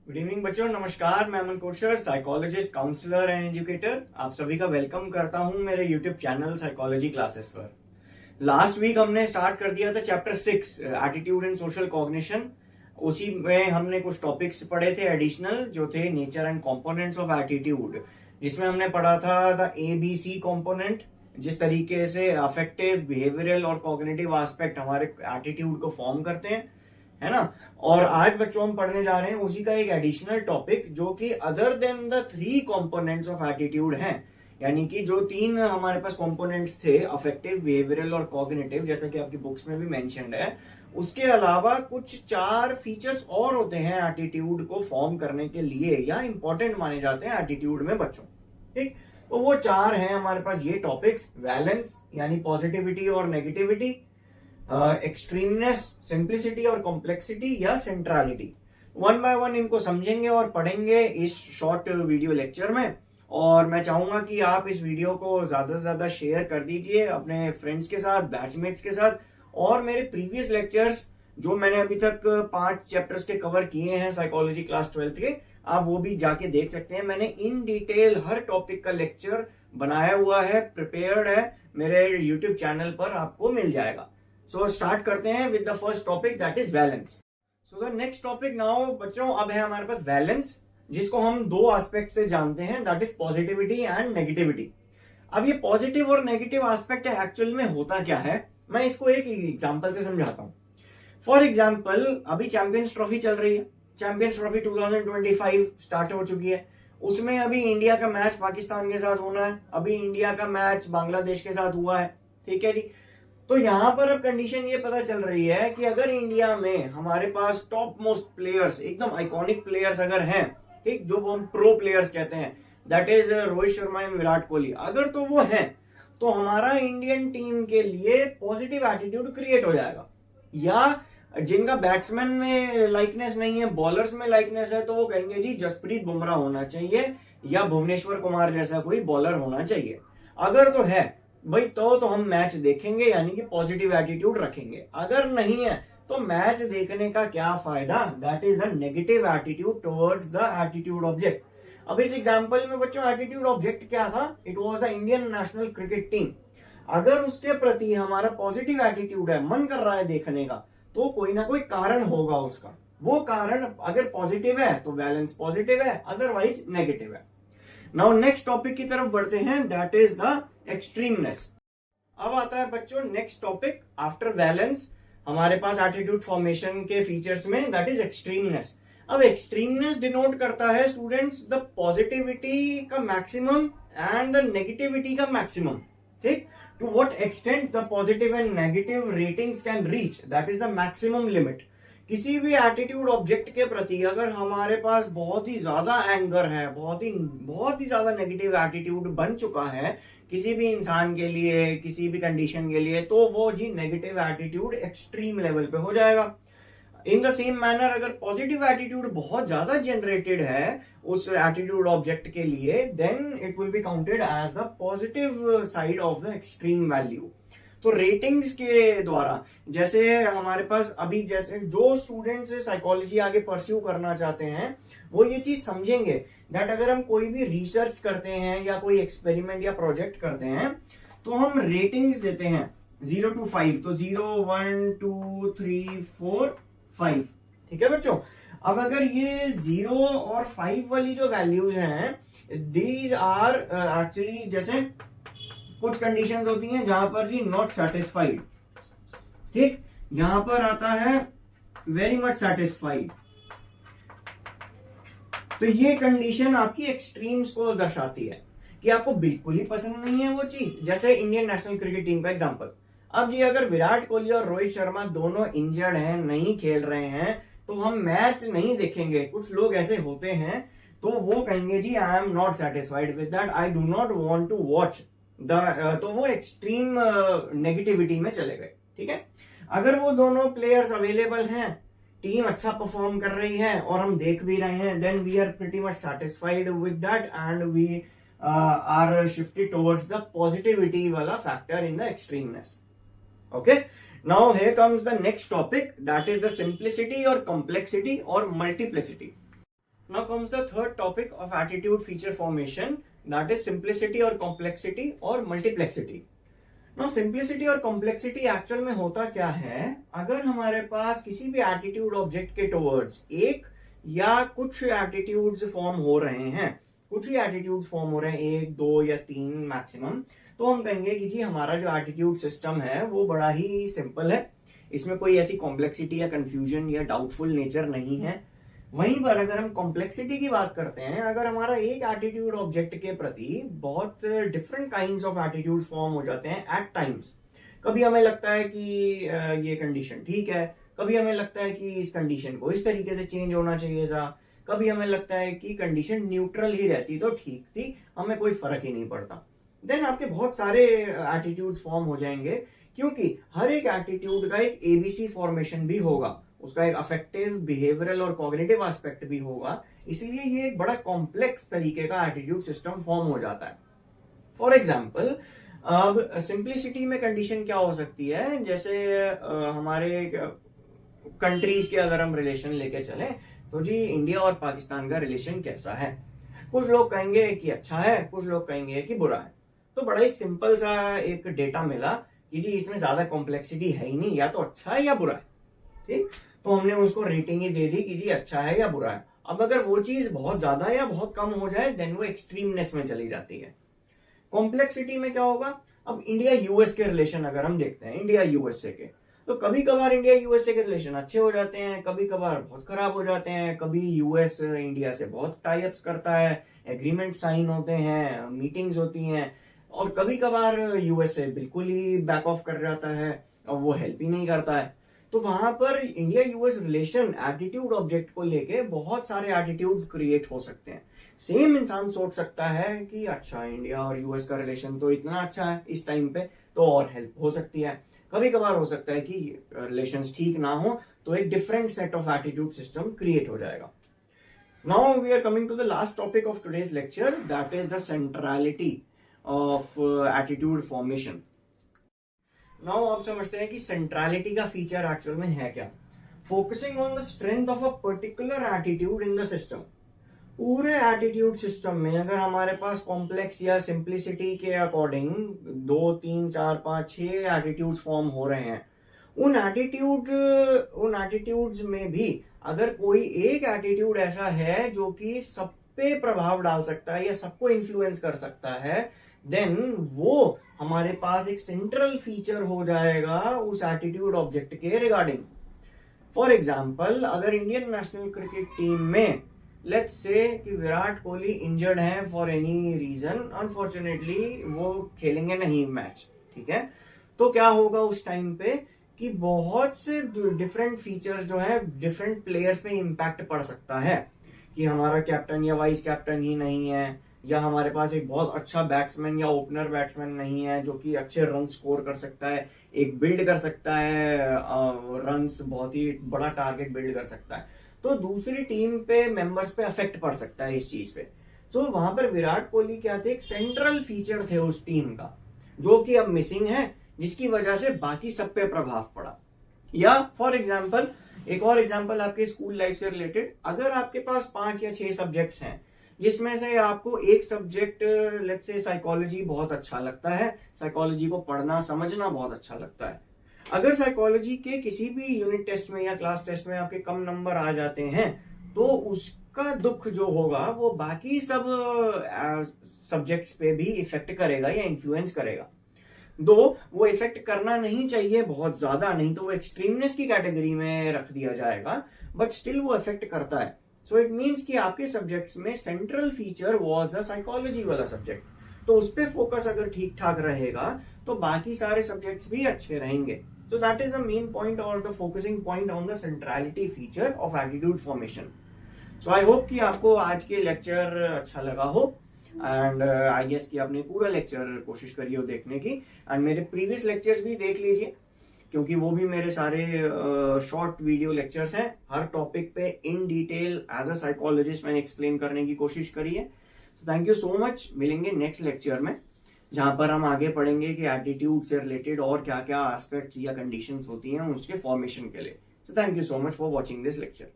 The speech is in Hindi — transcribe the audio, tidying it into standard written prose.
गुड इवनिंग बच्चों, नमस्कार। मैं Aman Koshar, psychologist, counsellor and educator. आप सभी का वेलकम करता हूं मेरे यूट्यूब चैनल साइकोलॉजी क्लासेस पर। लास्ट वीक हमने स्टार्ट कर दिया था chapter 6 attitude and social cognition. उसी में हमने कुछ टॉपिक्स पढ़े थे एडिशनल, जो थे nature and components of attitude, जिसमें हमने पढ़ा था द ABC कंपोनेंट, जिस तरीके से अफेक्टिव, बिहेवियरल और कॉग्निटिव एस्पेक्ट हमारे एटीट्यूड को फॉर्म करते हैं, है ना। और आज बच्चों हम पढ़ने जा रहे हैं उसी का एक एडिशनल टॉपिक, जो कि other than the 3 components of attitude हैं। यानी कि जो 3 हमारे पास कंपोनेंट्स थे, अफेक्टिव, बिहेवियरल और कॉग्निटिव, जैसा कि आपकी बुक्स में भी मेंशन्ड है, उसके अलावा कुछ 4 फीचर्स और होते हैं एटीट्यूड को फॉर्म करने के लिए, या इंपॉर्टेंट माने जाते हैं एटीट्यूड में बच्चों। ठीक, तो वो 4 हैं हमारे पास ये टॉपिक्स: वैलेंस यानी पॉजिटिविटी और नेगेटिविटी, एक्सट्रीमनेस, सिंप्लिसिटी और कॉम्प्लेक्सिटी, या सेंट्रलिटी। वन बाय वन इनको समझेंगे और पढ़ेंगे इस शॉर्ट वीडियो लेक्चर में। और मैं चाहूंगा कि आप इस वीडियो को ज्यादा से ज्यादा शेयर कर दीजिए अपने फ्रेंड्स के साथ, बैचमेट्स के साथ। और मेरे प्रीवियस लेक्चर्स जो मैंने अभी तक 5 चैप्टर्स के कवर किए हैं साइकोलॉजी क्लास 12 के, आप वो भी जाके देख सकते हैं। मैंने इन डिटेल हर टॉपिक का लेक्चर बनाया हुआ है, प्रिपेयर्ड है, मेरे यूट्यूब चैनल पर आपको मिल जाएगा। सो स्टार्ट करते हैं with the first topic, that is balance. So the next topic now बच्चों अब है हमारे पास बैलेंस, जिसको हम 2 एस्पेक्ट से जानते हैं, that is positivity and negativity. अब ये पॉजिटिव और नेगेटिव एस्पेक्ट एक्चुअल में होता क्या है, मैं इसको एक एग्जांपल से समझाता हूं। फॉर एग्जांपल, अभी चैंपियंस ट्रॉफी चल रही है। चैंपियंस ट्रॉफी 2025 स्टार्ट हो चुकी है। उसमें अभी इंडिया का मैच पाकिस्तान के साथ होना है, अभी इंडिया का मैच बांग्लादेश के साथ हुआ है, ठीक है जी। तो यहां पर अब कंडीशन ये पता चल रही है कि अगर इंडिया में हमारे पास टॉप मोस्ट प्लेयर्स, एकदम आइकॉनिक प्लेयर्स अगर हैं, ठीक, जो हम प्रो प्लेयर्स कहते हैं, that is Rohit Sharma and Virat Kohli, अगर तो वो है, तो हमारा इंडियन टीम के लिए पॉजिटिव एटीट्यूड क्रिएट हो जाएगा। या जिनका बैट्समैन में लाइकनेस नहीं है, बॉलर्स में लाइकनेस है, तो वो कहेंगे जी जसप्रीत बुमराह होना चाहिए या भुवनेश्वर कुमार जैसा कोई बॉलर होना चाहिए। अगर तो है भाई, तो हम मैच देखेंगे, यानी कि पॉजिटिव एटीट्यूड रखेंगे। अगर नहीं है तो मैच देखने का क्या फायदा, that is a negative attitude towards the attitude object. अब इस एग्जांपल में बच्चों एटीट्यूड ऑब्जेक्ट क्या था? It was the Indian national cricket team. अगर उसके प्रति हमारा पॉजिटिव एटीट्यूड है, मन कर रहा है देखने का, तो कोई ना कोई कारण होगा उसका। वो कारण अगर पॉजिटिव है तो बैलेंस पॉजिटिव है, अदरवाइज नेगेटिव है। नाउ नेक्स्ट टॉपिक की तरफ बढ़ते हैं, दैट इज द एक्सट्रीमनेस। अब आता है बच्चों नेक्स्ट टॉपिक आफ्टर बैलेंस हमारे पास एटीट्यूड फॉर्मेशन के फीचर्स में, दैट इज एक्सट्रीमनेस। अब एक्सट्रीमनेस डिनोट करता है स्टूडेंट्स द पॉजिटिविटी का मैक्सिमम एंड द नेगेटिविटी का मैक्सिमम। ठीक, to what extent the positive and negative ratings can reach, that is the maximum limit. किसी भी एटीट्यूड ऑब्जेक्ट के प्रति अगर हमारे पास बहुत ही ज्यादा एंगर है, बहुत ही ज्यादा नेगेटिव एटीट्यूड बन चुका है किसी भी इंसान के लिए, किसी भी कंडीशन के लिए, तो वो जी नेगेटिव एटीट्यूड एक्सट्रीम लेवल पे हो जाएगा। इन द सेम मैनर अगर पॉजिटिव एटीट्यूड बहुत ज्यादा जनरेटेड है उस एटीट्यूड ऑब्जेक्ट के लिए, then it will be counted as the positive side of the extreme value. तो रेटिंग्स के द्वारा, जैसे हमारे पास अभी, जैसे जो स्टूडेंट्स साइकोलॉजी आगे परस्यू करना चाहते हैं, वो ये चीज समझेंगे दैट अगर हम कोई भी रिसर्च करते हैं या कोई एक्सपेरिमेंट या प्रोजेक्ट करते हैं, तो हम रेटिंग्स देते हैं 0 to 5, तो 0, 1, 2, 3, 4, 5, ठीक है बच्चों। अब अगर ये 0 और 5 वाली जो वैल्यूज हैं, दीज आर एक्चुअली, जैसे कुछ कंडीशंस होती हैं जहां पर जी नॉट सेटिस्फाइड, ठीक, यहां पर आता है वेरी मच सेटिस्फाइड। तो ये कंडीशन आपकी एक्सट्रीम्स को दर्शाती है कि आपको बिल्कुल ही पसंद नहीं है वो चीज। जैसे इंडियन नेशनल क्रिकेट टीम का एग्जांपल, अब जी अगर विराट कोहली और रोहित शर्मा दोनों इंजर्ड हैं, नहीं खेल रहे हैं, तो हम मैच नहीं देखेंगे। कुछ लोग ऐसे होते हैं, तो वो कहेंगे जी I am not satisfied with that, I do not want to watch the, तो वो एक्सट्रीम नेगेटिविटी में चले गए, ठीक है। अगर वो दोनों प्लेयर्स अवेलेबल हैं, टीम अच्छा परफॉर्म कर रही है और हम देख भी रहे हैं, then we are pretty much satisfied with that and we are shifted towards the positivity वाला factor in the extremeness. Okay, now here comes the next topic, that is the simplicity और कॉम्प्लेक्सिटी और multiplicity. Now comes the third topic of attitude feature formation, that is simplicity और complexity और multiplexity. Now simplicity और complexity एक्चुअल में होता क्या है, अगर हमारे पास किसी भी एटीट्यूड ऑब्जेक्ट के टुवर्ड्स एक या कुछ एटीट्यूड्स फॉर्म हो रहे हैं, कुछ ही एटीट्यूड्स फॉर्म हो रहे हैं, एक दो या तीन मैक्सिमम, तो हम कहेंगे कि जी हमारा जो एटीट्यूड सिस्टम है वो बड़ा ही सिंपल है, इसमें कोई ऐसी कॉम्प्लेक्सिटी या कंफ्यूजन या डाउटफुल नेचर नहीं है. वहीं पर अगर हम कॉम्प्लेक्सिटी की बात करते हैं, अगर हमारा एक एटीट्यूड ऑब्जेक्ट के प्रति बहुत different kinds of attitudes form हो जाते हैं एट टाइम्स. कभी हमें लगता है कि ये कंडीशन ठीक है, कभी हमें लगता है कि इस कंडीशन को इस तरीके से चेंज होना चाहिए था, कभी हमें लगता है कि कंडीशन न्यूट्रल ही रहती तो ठीक थी, हमें कोई फर्क ही नहीं पड़ता. देन आपके बहुत सारे एटीट्यूड्स फॉर्म हो जाएंगे, क्योंकि हर एक एटीट्यूड का एक एबीसी फॉर्मेशन भी होगा, उसका एक अफेक्टिव, बिहेवियरल और कॉग्निटिव एस्पेक्ट भी होगा, इसलिए ये एक बड़ा कॉम्प्लेक्स तरीके का एटीट्यूड सिस्टम फॉर्म हो जाता है. फॉर एग्जाम्पल, अब सिंप्लिसिटी में कंडीशन क्या हो सकती है, जैसे हमारे कंट्रीज के अगर हम रिलेशन लेके चले तो जी इंडिया और पाकिस्तान का रिलेशन कैसा है, कुछ लोग कहेंगे कि अच्छा है, कुछ लोग कहेंगे कि बुरा है. तो बड़ा ही सिंपल सा एक डेटा मिला कि जी इसमें ज्यादा कॉम्प्लेक्सिटी है ही नहीं, या तो अच्छा है या बुरा है. ठीक, तो हमने उसको रेटिंग ही दे दी कि जी अच्छा है या बुरा है. अब अगर वो चीज बहुत ज्यादा या बहुत कम हो जाए देन वो एक्सट्रीमनेस में चली जाती है. कॉम्प्लेक्सिटी में क्या होगा, अब इंडिया यूएस के रिलेशन अगर हम देखते हैं, इंडिया यूएसए के, तो कभी कभार इंडिया यूएसए के रिलेशन अच्छे हो जाते हैं, कभी कभार बहुत खराब हो जाते हैं. कभी यूएस इंडिया से बहुत टाई अप्स करता है, एग्रीमेंट साइन होते हैं, मीटिंग्स होती हैं, और कभी कभार यूएसए बिल्कुल ही बैक ऑफ कर जाता है और वो हेल्प ही नहीं करता है. तो वहां पर India US relation attitude object को लेके बहुत सारे एटीट्यूड्स क्रिएट हो सकते हैं. सेम इंसान सोच सकता है कि अच्छा इंडिया और यूएस का रिलेशन तो इतना अच्छा है इस टाइम पे, तो और हेल्प हो सकती है. कभी कभार हो सकता है कि रिलेशंस ठीक ना हो, तो एक different set of attitude system create हो जाएगा. Now we are coming to the last topic of today's lecture, that is the centrality of attitude formation. Now आप समझते हैं कि सेंट्रलिटी का फीचर एक्चुअल में है क्या. Focusing on the strength of a particular attitude in the system. पूरे एटीट्यूड सिस्टम में अगर हमारे पास कॉम्प्लेक्स या सिंप्लिसिटी के अकॉर्डिंग 2, 3, 4, 5, 6 एटीट्यूड्स फॉर्म हो रहे हैं, उन एटीट्यूड्स में भी अगर कोई एक एटीट्यूड ऐसा है जो कि सब पे प्रभाव डाल सकता है या सबको इन्फ्लुएंस कर सकता है, देन वो हमारे पास एक सेंट्रल फीचर हो जाएगा उस एटीट्यूड ऑब्जेक्ट के रिगार्डिंग. फॉर एग्जाम्पल, अगर इंडियन नेशनल क्रिकेट टीम में लेट्स से कि विराट कोहली इंजर्ड है फॉर एनी रीजन, अनफॉर्चुनेटली वो खेलेंगे नहीं मैच, ठीक है, तो क्या होगा उस टाइम पे कि बहुत से डिफरेंट फीचर्स जो है डिफरेंट प्लेयर्स पे इंपैक्ट पड़ सकता है, कि हमारा कैप्टन या वाइस कैप्टन ही नहीं है, या हमारे पास एक बहुत अच्छा बैट्समैन या ओपनर बैट्समैन नहीं है जो कि अच्छे रन स्कोर कर सकता है, एक बिल्ड कर सकता है रन्स, बहुत ही बड़ा टारगेट बिल्ड कर सकता है, तो दूसरी टीम पे मेंबर्स पे अफेक्ट पड़ सकता है इस चीज पे. तो वहां पर विराट कोहली क्या थे, एक सेंट्रल फीचर थे उस टीम का, जो कि अब मिसिंग है, जिसकी वजह से बाकी सब पे प्रभाव पड़ा. या फॉर एग्जाम्पल, एक और एग्जाम्पल आपके स्कूल लाइफ से रिलेटेड, अगर आपके पास 5 या 6 सब्जेक्ट्स हैं, जिसमें से आपको एक सब्जेक्ट लेट्स से साइकोलॉजी बहुत अच्छा लगता है, साइकोलॉजी को पढ़ना समझना बहुत अच्छा लगता है, अगर साइकोलॉजी के किसी भी यूनिट टेस्ट में या क्लास टेस्ट में आपके कम नंबर आ जाते हैं, तो उसका दुख जो होगा वो बाकी सब सब्जेक्ट्स पे भी इफेक्ट करेगा या इन्फ्लुएंस करेगा. दो वो इफेक्ट करना नहीं चाहिए बहुत ज्यादा, नहीं तो वो एक्सट्रीमनेस की कैटेगरी में रख दिया जाएगा, बट स्टिल वो इफेक्ट करता है. सो इट मीन्स कि आपके सब्जेक्ट्स में central feature was the psychology वाला सब्जेक्ट, तो उस पर फोकस अगर ठीक ठाक रहेगा तो बाकी सारे सब्जेक्ट्स भी अच्छे रहेंगे. So that is the main point or the focusing point on the centrality feature of attitude formation. So I hope कि आपको आज के लेक्चर अच्छा लगा हो, एंड आई गेस कि आपने पूरा लेक्चर कोशिश करी हो देखने की, एंड मेरे प्रीवियस लेक्चर्स भी देख लीजिए, क्योंकि वो भी मेरे सारे शॉर्ट वीडियो लेक्चर्स हैं, हर टॉपिक पे in detail as a psychologist मैंने एक्सप्लेन करने की कोशिश करी है. So thank you so much. मिलेंगे नेक्स्ट लेक्चर में, जहां पर हम आगे पढ़ेंगे कि एटीट्यूड से रिलेटेड और क्या क्या एस्पेक्ट्स या कंडीशंस होती हैं उसके फॉर्मेशन के लिए. सो thank you so much for watching this lecture.